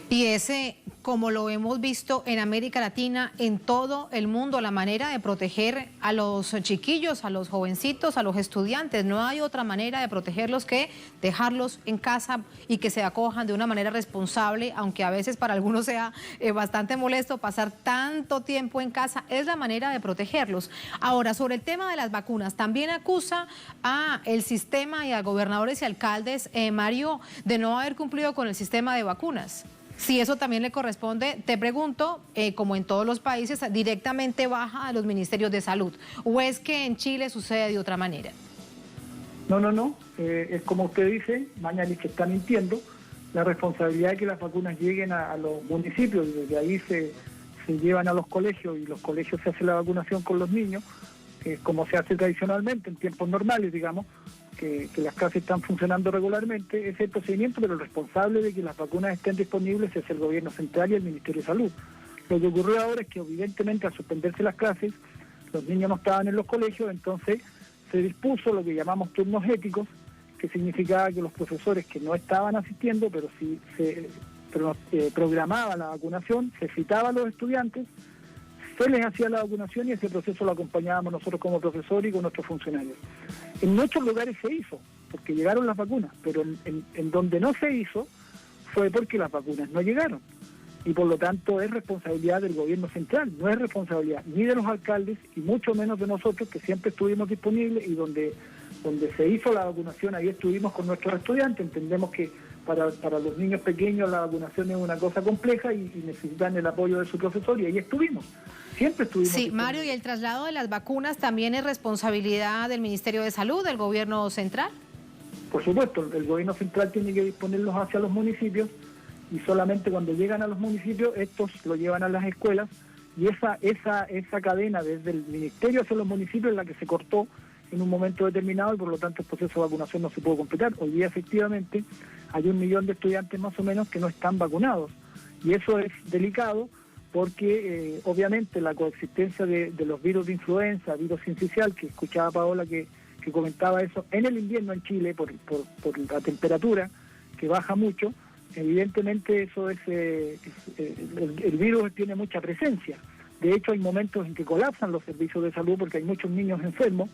[SPEAKER 1] Y ese, como lo hemos visto en América Latina, en todo el mundo, la manera de proteger a los chiquillos, a los jovencitos, a los estudiantes. No hay otra manera de protegerlos que dejarlos en casa y que se acojan de una manera responsable, aunque a veces para algunos sea bastante molesto pasar tanto tiempo en casa. Es la manera de protegerlos. Ahora, sobre el tema de las vacunas, también acusa a el sistema y a gobernadores y alcaldes, Mario, de no haber cumplido con el sistema de vacunas. Si eso también le corresponde, te pregunto, como en todos los países, directamente baja a los ministerios de salud, ¿o es que en Chile sucede de otra manera?
[SPEAKER 8] No, es como usted dice, Mañalich está mintiendo. La responsabilidad de que las vacunas lleguen a los municipios, y desde ahí se llevan a los colegios, y los colegios se hace la vacunación con los niños, como se hace tradicionalmente en tiempos normales, digamos, que las clases están funcionando regularmente, ese es el procedimiento, pero el responsable de que las vacunas estén disponibles es el gobierno central y el Ministerio de Salud. Lo que ocurrió ahora es que evidentemente al suspenderse las clases, los niños no estaban en los colegios, entonces se dispuso lo que llamamos turnos éticos, que significaba que los profesores que no estaban asistiendo, pero sí se programaba la vacunación, se citaba a los estudiantes, se les hacía la vacunación y ese proceso lo acompañábamos nosotros como profesores y con nuestros funcionarios. En muchos lugares se hizo, porque llegaron las vacunas, pero en donde no se hizo fue porque las vacunas no llegaron. Y por lo tanto es responsabilidad del gobierno central, no es responsabilidad ni de los alcaldes y mucho menos de nosotros, que siempre estuvimos disponibles, y donde se hizo la vacunación, ahí estuvimos con nuestros estudiantes. Entendemos que para los niños pequeños la vacunación es una cosa compleja y necesitan el apoyo de su profesor, y ahí estuvimos. Siempre estuvimos.
[SPEAKER 1] Sí, Mario, ¿y el traslado de las vacunas también es responsabilidad del Ministerio de Salud, del gobierno central?
[SPEAKER 8] Por supuesto, el gobierno central tiene que disponerlos hacia los municipios, y solamente cuando llegan a los municipios, estos lo llevan a las escuelas, y esa cadena desde el ministerio hacia los municipios es la que se cortó en un momento determinado, y por lo tanto el proceso de vacunación no se pudo completar. Hoy día efectivamente hay 1 millón de estudiantes más o menos que no están vacunados, y eso es delicado porque obviamente la coexistencia de los virus de influenza, virus sincicial, que escuchaba Paola que comentaba eso, en el invierno en Chile por la temperatura que baja mucho, evidentemente eso es el virus tiene mucha presencia. De hecho hay momentos en que colapsan los servicios de salud porque hay muchos niños enfermos,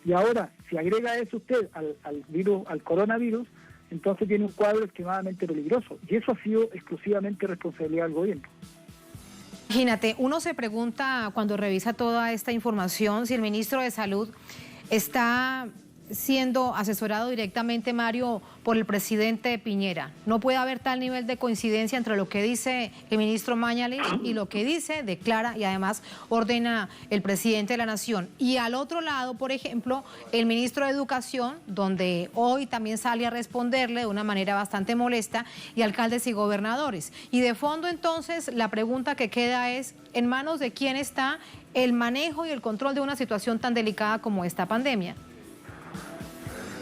[SPEAKER 8] y ahora si agrega eso usted al coronavirus, entonces tiene un cuadro extremadamente peligroso, y eso ha sido exclusivamente responsabilidad del gobierno.
[SPEAKER 1] Imagínate, uno se pregunta cuando revisa toda esta información si el ministro de Salud está siendo asesorado directamente, Mario, por el presidente Piñera. No puede haber tal nivel de coincidencia entre lo que dice el ministro Mañalich y lo que dice, declara y además ordena el presidente de la Nación. Y al otro lado, por ejemplo, el ministro de Educación, donde hoy también sale a responderle de una manera bastante molesta, y alcaldes y gobernadores. Y de fondo, entonces, la pregunta que queda es, ¿en manos de quién está el manejo y el control de una situación tan delicada como esta pandemia?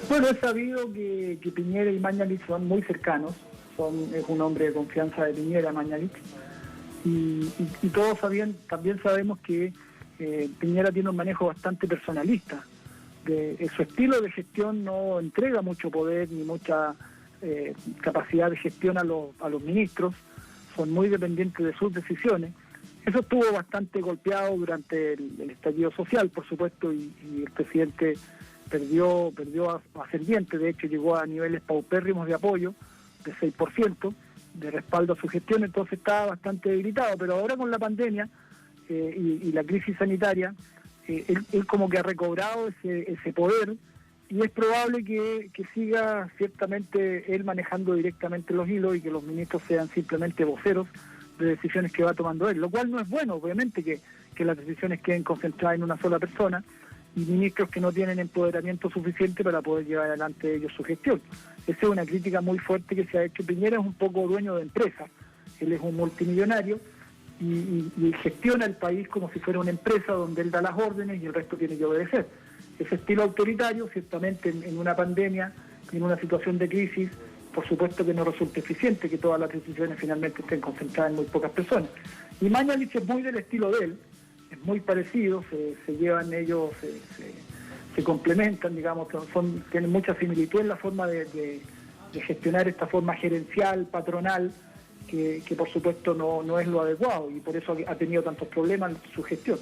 [SPEAKER 8] Bueno, es sabido que Piñera y Mañalich son muy cercanos, es un hombre de confianza de Piñera, Mañalich, y todos también sabemos que Piñera tiene un manejo bastante personalista. Su estilo de gestión no entrega mucho poder ni mucha capacidad de gestión a los ministros, son muy dependientes de sus decisiones. Eso estuvo bastante golpeado durante el estallido social, por supuesto, y el presidente perdió ascendiente, de hecho llegó a niveles paupérrimos de apoyo, de 6%, de respaldo a su gestión, entonces estaba bastante debilitado, pero ahora con la pandemia y la crisis sanitaria, él como que ha recobrado ese poder, y es probable que siga ciertamente él manejando directamente los hilos y que los ministros sean simplemente voceros de decisiones que va tomando él, lo cual no es bueno, obviamente, que las decisiones queden concentradas en una sola persona y ministros que no tienen empoderamiento suficiente para poder llevar adelante ellos su gestión. Esa es una crítica muy fuerte que se ha hecho. Piñera es un poco dueño de empresa, él es un multimillonario y gestiona el país como si fuera una empresa donde él da las órdenes y el resto tiene que obedecer. Ese estilo autoritario, ciertamente en una pandemia, en una situación de crisis, por supuesto que no resulta eficiente que todas las decisiones finalmente estén concentradas en muy pocas personas. Y Mañalich es muy del estilo de él, es muy parecido, se llevan ellos, se complementan, digamos, tienen mucha similitud en la forma de gestionar esta forma gerencial, patronal, que por supuesto no es lo adecuado y por eso ha tenido tantos problemas en su gestión.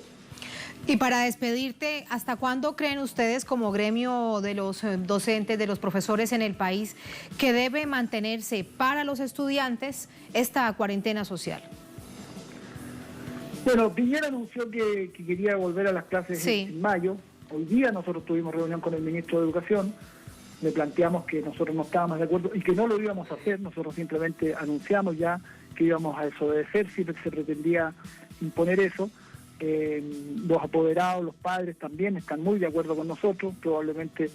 [SPEAKER 1] Y para despedirte, ¿hasta cuándo creen ustedes como gremio de los docentes, de los profesores en el país, que debe mantenerse para los estudiantes esta cuarentena social?
[SPEAKER 8] Bueno, Piñera anunció que quería volver a las clases en mayo. Hoy día nosotros tuvimos reunión con el ministro de Educación, le planteamos que nosotros no estábamos de acuerdo y que no lo íbamos a hacer, nosotros simplemente anunciamos ya que íbamos a desobedecer si se pretendía imponer eso. Los apoderados, los padres también están muy de acuerdo con nosotros, probablemente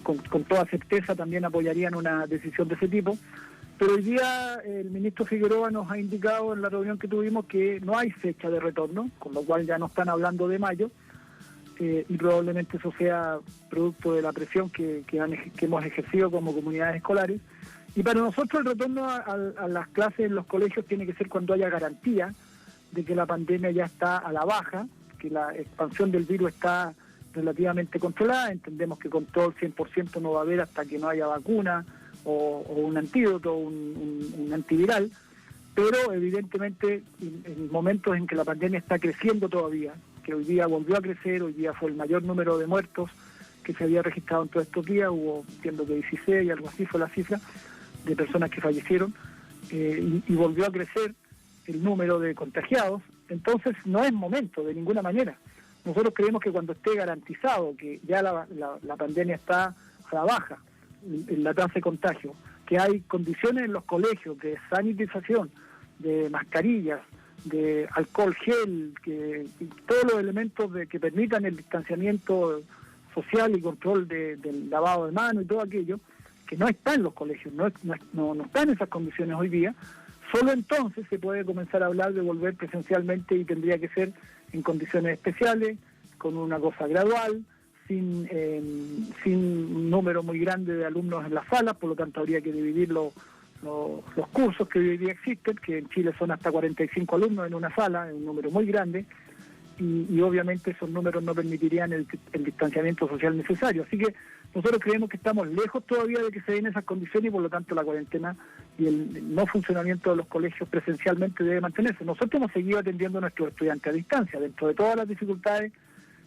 [SPEAKER 8] con toda certeza también apoyarían una decisión de ese tipo, pero hoy día el ministro Figueroa nos ha indicado en la reunión que tuvimos que no hay fecha de retorno, con lo cual ya no están hablando de mayo, y probablemente eso sea producto de la presión que hemos ejercido como comunidades escolares. Y para nosotros el retorno a las clases en los colegios tiene que ser cuando haya garantía de que la pandemia ya está a la baja, que la expansión del virus está relativamente controlada. Entendemos que control 100% no va a haber hasta que no haya vacuna o un antídoto, un antiviral, pero evidentemente en momentos en que la pandemia está creciendo todavía, que hoy día volvió a crecer, hoy día fue el mayor número de muertos que se había registrado en todos estos días, hubo, entiendo que 16 y algo así fue la cifra de personas que fallecieron, y volvió a crecer el número de contagiados, entonces no es momento de ninguna manera. Nosotros creemos que cuando esté garantizado que ya la pandemia está a la baja, en la tasa de contagio, que hay condiciones en los colegios de sanitización, de mascarillas, de alcohol gel, todos los elementos que permitan el distanciamiento social y control del lavado de manos y todo aquello, que no está en los colegios, no están en esas condiciones hoy día. Solo entonces se puede comenzar a hablar de volver presencialmente y tendría que ser en condiciones especiales, con una cosa gradual, sin un número muy grande de alumnos en las salas, por lo tanto habría que dividir los cursos que hoy día existen, que en Chile son hasta 45 alumnos en una sala, es un número muy grande, y obviamente esos números no permitirían el distanciamiento social necesario. Así que nosotros creemos que estamos lejos todavía de que se den esas condiciones y por lo tanto la cuarentena y el no funcionamiento de los colegios presencialmente debe mantenerse. Nosotros hemos seguido atendiendo a nuestros estudiantes a distancia. Dentro de todas las dificultades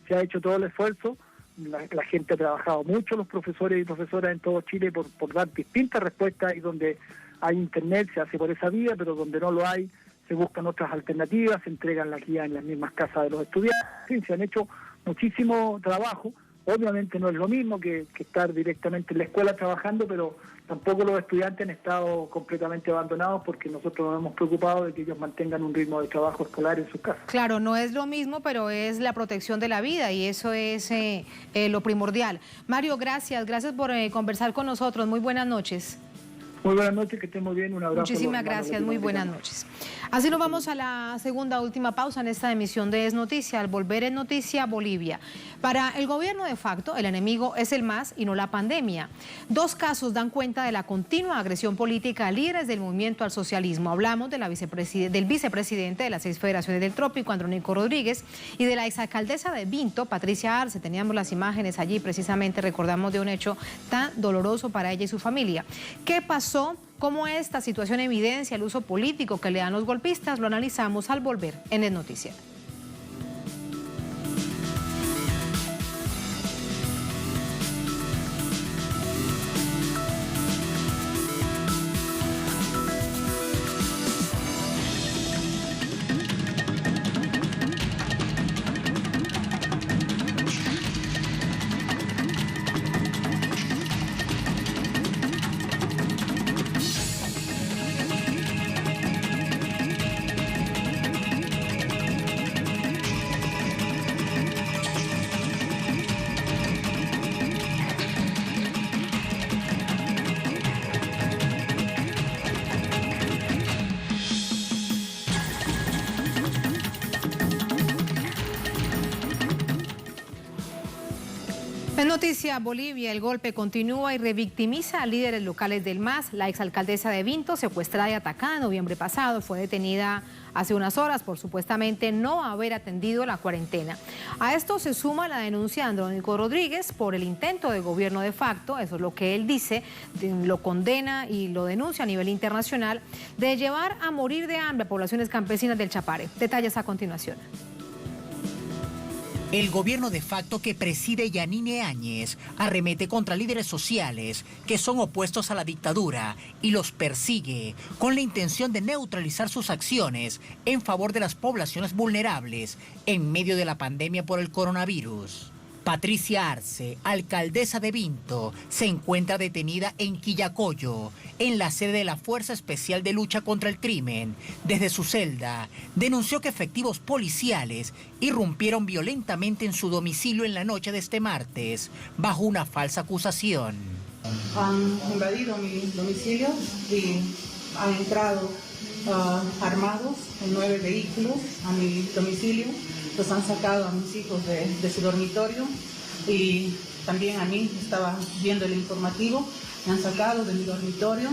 [SPEAKER 8] se ha hecho todo el esfuerzo. La gente ha trabajado mucho, los profesores y profesoras en todo Chile, por dar distintas respuestas, y donde hay internet se hace por esa vía, pero donde no lo hay se buscan otras alternativas, se entregan las guías en las mismas casas de los estudiantes. Sí, se han hecho muchísimo trabajo. Obviamente no es lo mismo que estar directamente en la escuela trabajando, pero tampoco los estudiantes han estado completamente abandonados, porque nosotros nos hemos preocupado de que ellos mantengan un ritmo de trabajo escolar en sus casas.
[SPEAKER 1] Claro, no es lo mismo, pero es la protección de la vida y eso es lo primordial. Mario, gracias por conversar con nosotros. Muy buenas noches.
[SPEAKER 8] Muy buenas noches, que estén muy bien, un abrazo.
[SPEAKER 1] Muchísimas gracias, muy buenas noches. Así nos vamos a la segunda última pausa en esta emisión de Es Noticia. Al volver en Noticia, Bolivia. Para el gobierno de facto, el enemigo es el MAS y no la pandemia. 2 casos dan cuenta de la continua agresión política a líderes del movimiento al socialismo. Hablamos de del vicepresidente de las 6 federaciones del Trópico, Andrónico Rodríguez, y de la exalcaldesa de Vinto, Patricia Arce. Teníamos las imágenes allí, precisamente recordamos de un hecho tan doloroso para ella y su familia. ¿Qué pasó? ¿Cómo esta situación evidencia el uso político que le dan los golpistas? Lo analizamos al volver en el noticiero. En Noticia Bolivia, el golpe continúa y revictimiza a líderes locales del MAS. La exalcaldesa de Vinto, secuestrada y atacada en noviembre pasado, fue detenida hace unas horas por supuestamente no haber atendido la cuarentena. A esto se suma la denuncia de Andrónico Rodríguez por el intento de gobierno de facto, eso es lo que él dice, lo condena y lo denuncia a nivel internacional, de llevar a morir de hambre a poblaciones campesinas del Chapare. Detalles a continuación.
[SPEAKER 2] El gobierno de facto que preside Yanine Áñez arremete contra líderes sociales que son opuestos a la dictadura y los persigue con la intención de neutralizar sus acciones en favor de las poblaciones vulnerables en medio de la pandemia por el coronavirus. Patricia Arce, alcaldesa de Vinto, se encuentra detenida en Quillacollo, en la sede de la Fuerza Especial de Lucha contra el Crimen. Desde su celda, denunció que efectivos policiales irrumpieron violentamente en su domicilio en la noche de este martes, bajo una falsa acusación.
[SPEAKER 9] Han invadido mi domicilio y han entrado armados en 9 vehículos a mi domicilio. Los han sacado a mis hijos de su dormitorio y también a mí, estaba viendo el informativo, me han sacado de mi dormitorio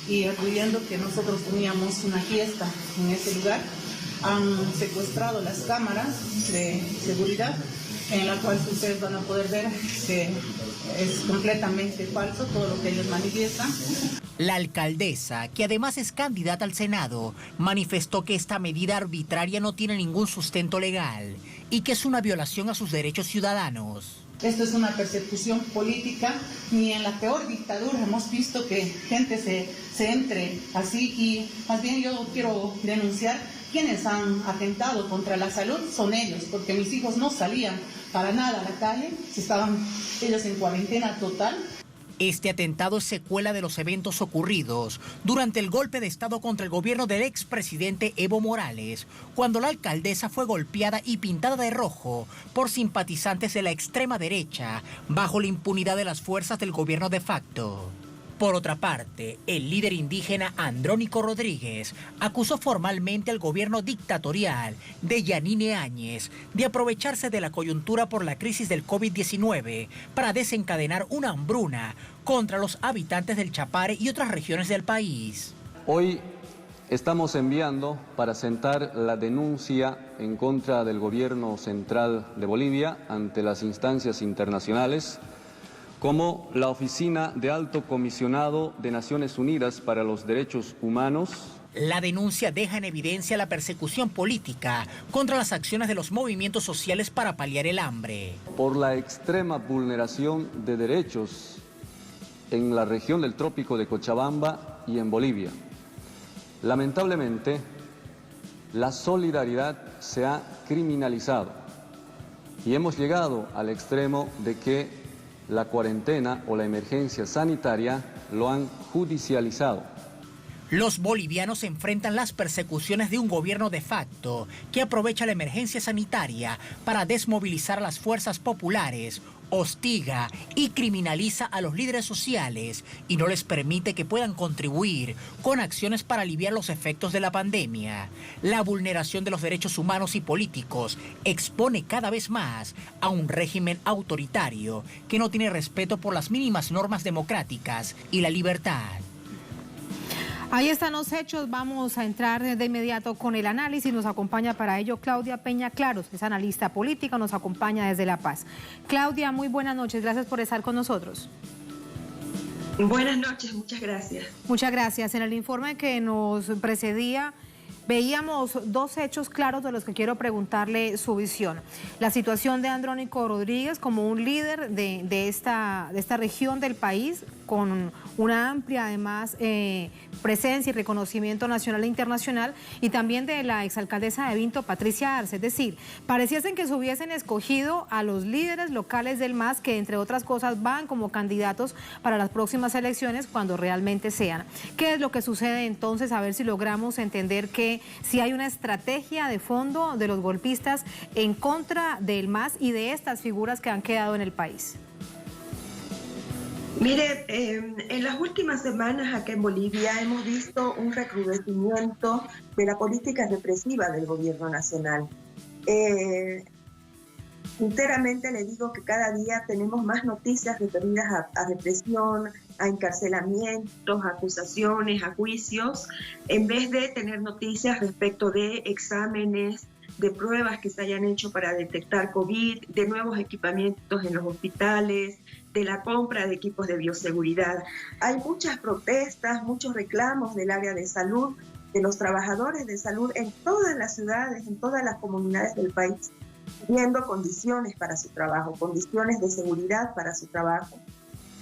[SPEAKER 9] y atribuyendo que nosotros teníamos una fiesta en ese lugar. Han secuestrado las cámaras de seguridad, en la cual ustedes van a poder ver que es completamente falso todo lo que ellos manifiestan.
[SPEAKER 2] La alcaldesa, que además es candidata al Senado, manifestó que esta medida arbitraria no tiene ningún sustento legal y que es una violación a sus derechos ciudadanos.
[SPEAKER 9] Esto es una persecución política. Ni en la peor dictadura hemos visto que gente se entre así, y más bien yo quiero denunciar quienes han atentado contra la salud son ellos, porque mis hijos no salían para nada a la calle, estaban ellos en cuarentena total.
[SPEAKER 2] Este atentado es secuela de los eventos ocurridos durante el golpe de Estado contra el gobierno del expresidente Evo Morales, cuando la alcaldesa fue golpeada y pintada de rojo por simpatizantes de la extrema derecha, bajo la impunidad de las fuerzas del gobierno de facto. Por otra parte, el líder indígena Andrónico Rodríguez acusó formalmente al gobierno dictatorial de Yanine Áñez de aprovecharse de la coyuntura por la crisis del COVID-19 para desencadenar una hambruna contra los habitantes del Chapare y otras regiones del país.
[SPEAKER 10] Hoy estamos enviando para sentar la denuncia en contra del gobierno central de Bolivia ante las instancias internacionales, como la Oficina de Alto Comisionado de Naciones Unidas para los Derechos Humanos.
[SPEAKER 2] La denuncia deja en evidencia la persecución política contra las acciones de los movimientos sociales para paliar el hambre.
[SPEAKER 10] Por la extrema vulneración de derechos en la región del Trópico de Cochabamba y en Bolivia. Lamentablemente, la solidaridad se ha criminalizado y hemos llegado al extremo de que la cuarentena o la emergencia sanitaria lo han judicializado.
[SPEAKER 2] Los bolivianos enfrentan las persecuciones de un gobierno de facto que aprovecha la emergencia sanitaria para desmovilizar a las fuerzas populares, hostiga y criminaliza a los líderes sociales y no les permite que puedan contribuir con acciones para aliviar los efectos de la pandemia. La vulneración de los derechos humanos y políticos expone cada vez más a un régimen autoritario que no tiene respeto por las mínimas normas democráticas y la libertad.
[SPEAKER 1] Ahí están los hechos, vamos a entrar de inmediato con el análisis, nos acompaña para ello Claudia Peña Claros, es analista política, nos acompaña desde La Paz. Claudia, muy buenas noches, gracias por estar con nosotros.
[SPEAKER 11] Buenas noches, muchas gracias.
[SPEAKER 1] Muchas gracias. En el informe que nos precedía veíamos dos hechos claros de los que quiero preguntarle su visión. La situación de Andrónico Rodríguez como un líder de esta región del país, con una amplia además presencia y reconocimiento nacional e internacional, y también de la exalcaldesa de Vinto, Patricia Arce. Es decir, pareciesen que se hubiesen escogido a los líderes locales del MAS, que entre otras cosas van como candidatos para las próximas elecciones cuando realmente sean. ¿Qué es lo que sucede entonces? A ver si logramos entender que si hay una estrategia de fondo de los golpistas en contra del MAS y de estas figuras que han quedado en el país.
[SPEAKER 11] Mire, en las últimas semanas acá en Bolivia hemos visto un recrudecimiento de la política represiva del gobierno nacional. Sinceramente le digo que cada día tenemos más noticias referidas a represión, a encarcelamientos, a acusaciones, a juicios, en vez de tener noticias respecto de exámenes, de pruebas que se hayan hecho para detectar COVID, de nuevos equipamientos en los hospitales, de la compra de equipos de bioseguridad. Hay muchas protestas, muchos reclamos del área de salud, de los trabajadores de salud en todas las ciudades, en todas las comunidades del país, pidiendo condiciones para su trabajo, condiciones de seguridad para su trabajo.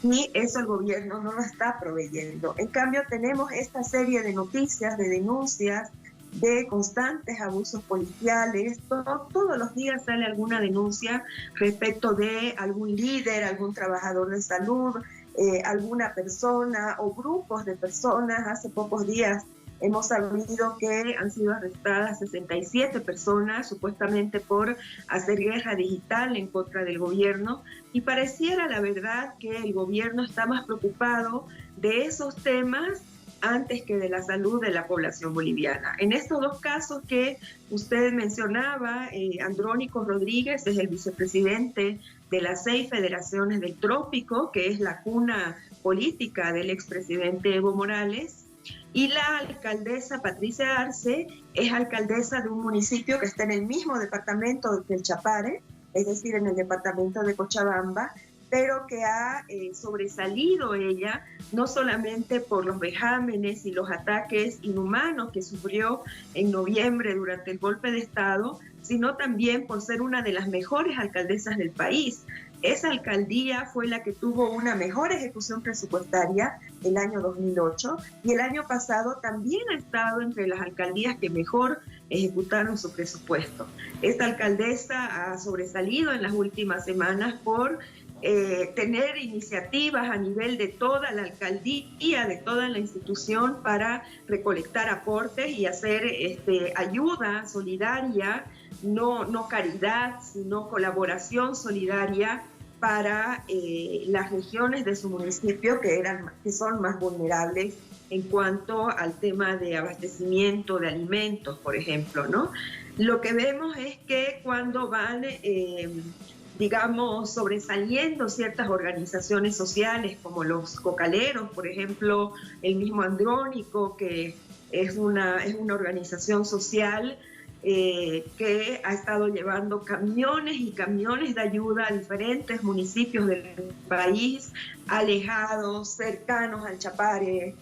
[SPEAKER 11] Y eso el gobierno no lo está proveyendo. En cambio, tenemos esta serie de noticias, de denuncias, de constantes abusos policiales. Todos los días sale alguna denuncia respecto de algún líder, algún trabajador de salud, alguna persona o grupos de personas. Hace pocos días hemos sabido que han sido arrestadas 67 personas, supuestamente por hacer guerra digital en contra del gobierno, y pareciera, la verdad, que el gobierno está más preocupado de esos temas antes que de la salud de la población boliviana. En estos dos casos que usted mencionaba, Andrónico Rodríguez es el vicepresidente de las 6 federaciones del Trópico, que es la cuna política del expresidente Evo Morales, y la alcaldesa Patricia Arce es alcaldesa de un municipio que está en el mismo departamento del Chapare, es decir, en el departamento de Cochabamba, pero que ha sobresalido ella, no solamente por los vejámenes y los ataques inhumanos que sufrió en noviembre durante el golpe de Estado, sino también por ser una de las mejores alcaldesas del país. Esa alcaldía fue la que tuvo una mejor ejecución presupuestaria el año 2008 y el año pasado también ha estado entre las alcaldías que mejor ejecutaron su presupuesto. Esta alcaldesa ha sobresalido en las últimas semanas por tener iniciativas a nivel de toda la alcaldía, de toda la institución para recolectar aportes y hacer ayuda solidaria, no caridad, sino colaboración solidaria para las regiones de su municipio que son más vulnerables en cuanto al tema de abastecimiento de alimentos, por ejemplo, ¿no? Lo que vemos es que cuando van digamos, sobresaliendo ciertas organizaciones sociales como los cocaleros, por ejemplo, el mismo Andrónico, que es una organización social que ha estado llevando camiones y camiones de ayuda a diferentes municipios del país, alejados, cercanos al Chapare,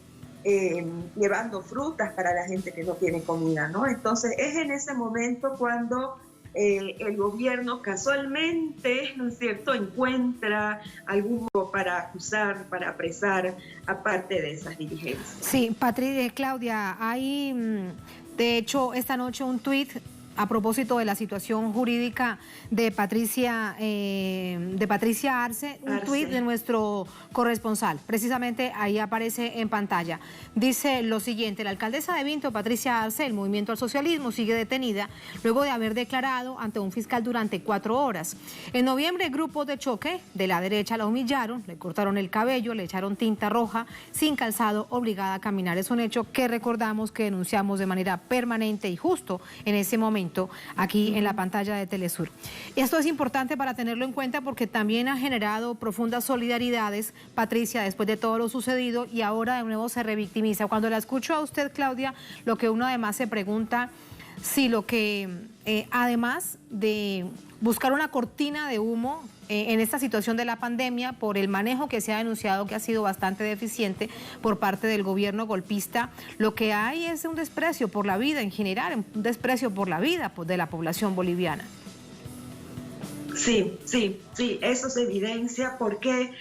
[SPEAKER 11] llevando frutas para la gente que no tiene comida, ¿no? Entonces es en ese momento cuando el gobierno casualmente, ¿no es cierto?, encuentra algún modo para acusar, para apresar, aparte de esas diligencias.
[SPEAKER 1] Sí, Claudia, hay de hecho esta noche un tuit a propósito de la situación jurídica de Patricia Arce, un tuit de nuestro corresponsal. Precisamente ahí aparece en pantalla. Dice lo siguiente: la alcaldesa de Vinto, Patricia Arce, del Movimiento al Socialismo, sigue detenida luego de haber declarado ante un fiscal durante 4 horas. En noviembre, grupos de choque de la derecha la humillaron, le cortaron el cabello, le echaron tinta roja, sin calzado, obligada a caminar. Es un hecho que recordamos, que denunciamos de manera permanente y justo en ese momento aquí en la pantalla de Telesur. Esto es importante para tenerlo en cuenta porque también ha generado profundas solidaridades, Patricia, después de todo lo sucedido, y ahora de nuevo se revictimiza. Cuando la escucho a usted, Claudia, lo que uno además se pregunta, si lo que, además de buscar una cortina de humo en esta situación de la pandemia, por el manejo que se ha denunciado que ha sido bastante deficiente por parte del gobierno golpista, lo que hay es un desprecio por la vida en general, un desprecio por la vida de la población boliviana.
[SPEAKER 11] Sí, eso se evidencia porque,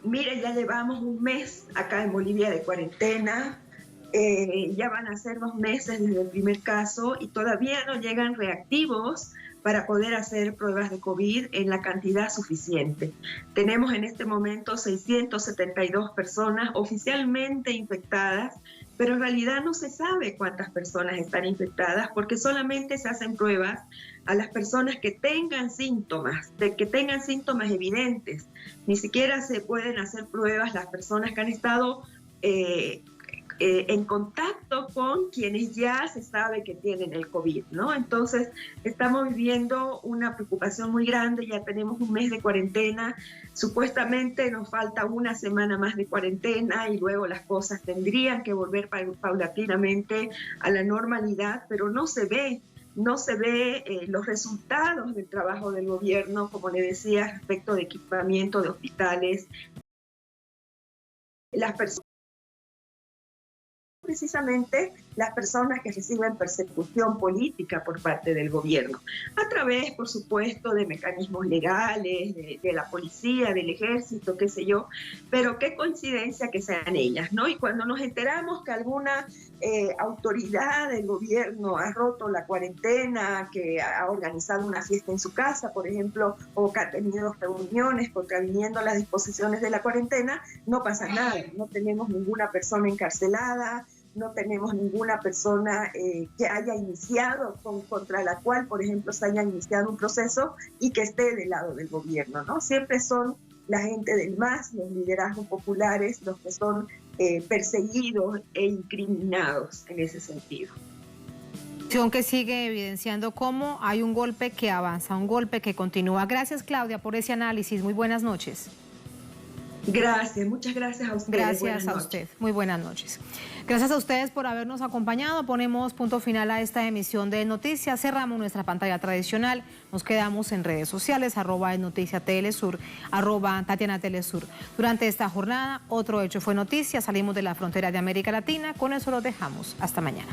[SPEAKER 11] mire, ya llevamos un mes acá en Bolivia de cuarentena, ya van a ser 2 meses desde el primer caso y todavía no llegan reactivos para poder hacer pruebas de COVID en la cantidad suficiente. Tenemos en este momento 672 personas oficialmente infectadas, pero en realidad no se sabe cuántas personas están infectadas porque solamente se hacen pruebas a las personas que tengan síntomas, evidentes. Ni siquiera se pueden hacer pruebas las personas que han estado en contacto con quienes ya se sabe que tienen el COVID, ¿no? Entonces, estamos viviendo una preocupación muy grande, ya tenemos un mes de cuarentena, supuestamente nos falta 1 semana más de cuarentena y luego las cosas tendrían que volver paulatinamente a la normalidad, pero no se ve los resultados del trabajo del gobierno, como le decía, respecto de equipamiento de hospitales. Las personas, precisamente las personas que reciben persecución política por parte del gobierno, a través, por supuesto, de mecanismos legales, de la policía, del ejército, qué sé yo, pero qué coincidencia que sean ellas, ¿no? Y cuando nos enteramos que alguna autoridad del gobierno ha roto la cuarentena, que ha organizado una fiesta en su casa, por ejemplo, o que ha tenido reuniones contraviniendo las disposiciones de la cuarentena, no pasa nada, no tenemos ninguna persona encarcelada, no tenemos ninguna persona que haya iniciado, contra la cual, por ejemplo, se haya iniciado un proceso y que esté del lado del gobierno, ¿no? Siempre son la gente del MAS, los liderazgos populares, los que son perseguidos e incriminados en ese sentido.
[SPEAKER 1] Que sigue evidenciando cómo hay un golpe que avanza, un golpe que continúa. Gracias, Claudia, por ese análisis. Muy buenas noches.
[SPEAKER 11] Gracias, muchas gracias a ustedes.
[SPEAKER 1] Gracias a usted. Muy buenas noches. Gracias a ustedes por habernos acompañado. Ponemos punto final a esta emisión de Noticias. Cerramos nuestra pantalla tradicional. Nos quedamos en redes sociales, @NoticiaTelesur, @TatianaTelesur. Durante esta jornada, otro hecho fue noticia. Salimos de la frontera de América Latina. Con eso los dejamos. Hasta mañana.